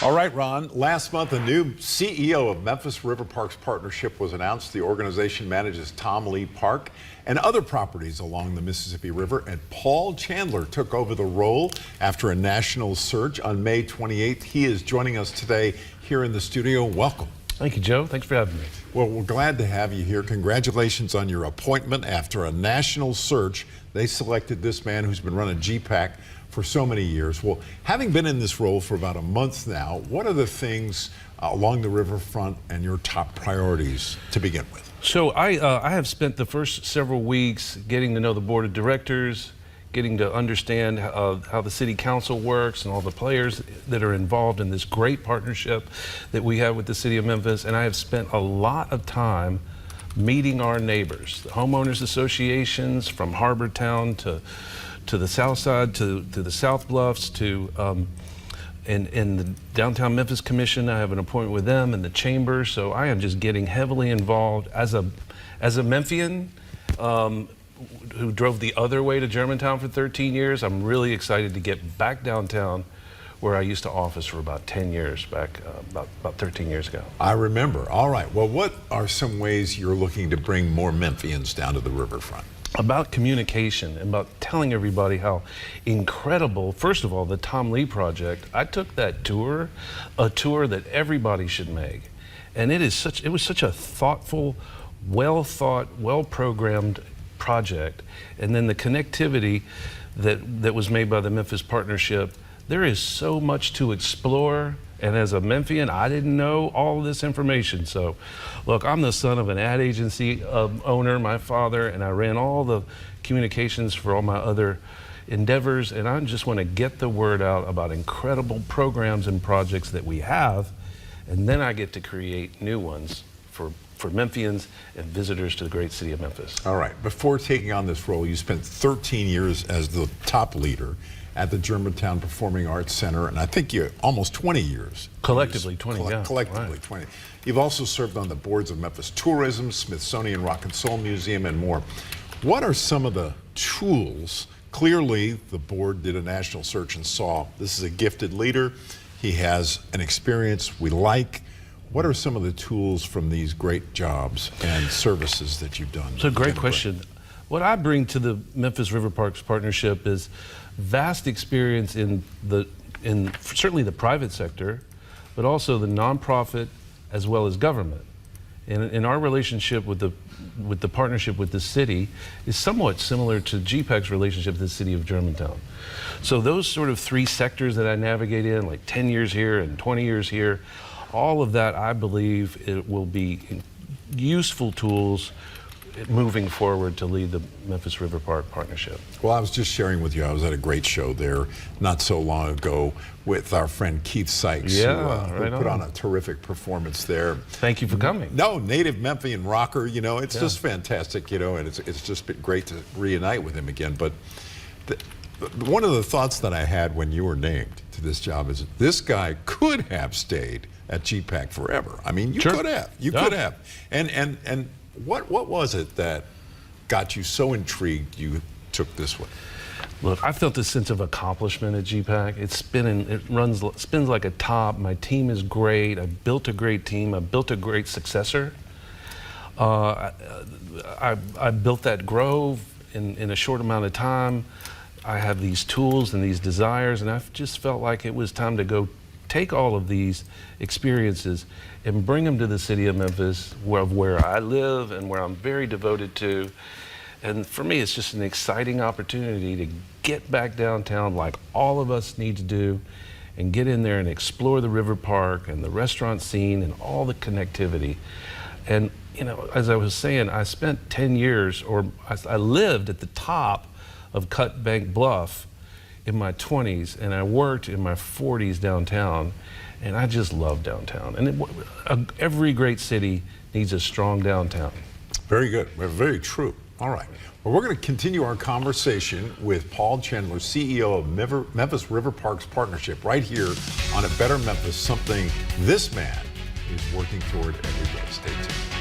All right, Ron. Last month, a new CEO of Memphis River Parks Partnership was announced. The organization manages Tom Lee Park and other properties along the Mississippi River. And Paul Chandler took over the role after a national search on May 28th. He is joining us today here in the studio. Welcome. Thank you, Joe. Thanks for having me. Well, we're glad to have you here. Congratulations on your appointment. After a national search, they selected this man who's been running GPAC for so many years. Well, having been in this role for about a month now, what are the things along the riverfront and your top priorities to begin with? So I have spent the first several weeks getting to know the board of directors, getting to understand how the city council works and all the players that are involved in this great partnership that we have with the city of Memphis. And I have spent a lot of time meeting our neighbors, the homeowners associations from Harbor Town to the south side, to the South Bluffs, to in the Downtown Memphis Commission. I have an appointment with them and the chamber, so I am just getting heavily involved as a Memphian who drove the other way to Germantown for 13 years. I'm really excited to get back downtown where I used to office for about 10 years back, about 13 years ago. I remember. All right. Well, what are some ways you're looking to bring more Memphians down to the riverfront? About communication and about telling everybody how incredible, first of all, the Tom Lee project. I took that tour, a tour that everybody should make. And it was such a thoughtful, well thought, well programmed project. And then the connectivity that was made by the Memphis partnership. There is so much to explore. And as a Memphian, I didn't know all this information. So, look, I'm the son of an ad agency owner, my father, and I ran all the communications for all my other endeavors. And I just want to get the word out about incredible programs and projects that we have. And then I get to create new ones for Memphians and visitors to the great city of Memphis. All right. Before taking on this role, you spent 13 years as the top leader at the Germantown Performing Arts Center, and I think you almost 20 years. Collectively 20, yeah. Collectively right. 20. You've also served on the boards of Memphis Tourism, Smithsonian Rock and Soul Museum, and more. What are some of the tools? Clearly, the board did a national search and saw this is a gifted leader. He has an experience we like. What are some of the tools from these great jobs and services that you've done? It's a great question. What I bring to the Memphis River Parks Partnership is vast experience in certainly the private sector, but also the nonprofit as well as government. And in our relationship with the partnership with the city is somewhat similar to GPAC's relationship with the city of Germantown. So those sort of three sectors that I navigate in, like 10 years here and 20 years here, all of that, I believe, it will be useful tools moving forward to lead the Memphis River Park Partnership. Well, I was just sharing with you, I was at a great show there not so long ago with our friend Keith Sykes, who put on a terrific performance there. Thank you for coming. No, native Memphian rocker, you know, it's just fantastic, you know, and it's just been great to reunite with him again. But one of the thoughts that I had when you were named to this job is this guy could have stayed at GPAC forever. I mean, you could have. You could have. And what was it that got you so intrigued you took this way? Look, I felt a sense of accomplishment at GPAC. It's spins like a top. My team is great. I built a great team. I built a great successor. I built that grove in a short amount of time. I have these tools and these desires, and I just felt like it was time to go take all of these experiences and bring them to the city of Memphis, where I live and where I'm very devoted to. And for me, it's just an exciting opportunity to get back downtown like all of us need to do and get in there and explore the river park and the restaurant scene and all the connectivity. And, you know, as I was saying, I spent 10 years, or I lived at the top of Cut Bank Bluff in my 20s, and I worked in my 40s downtown, and I just love downtown. And every great city needs a strong downtown. Very good. Very true. All right. Well, we're going to continue our conversation with Paul Chandler, CEO of Memphis River Parks Partnership, right here on A Better Memphis, something this man is working toward every day. Stay tuned.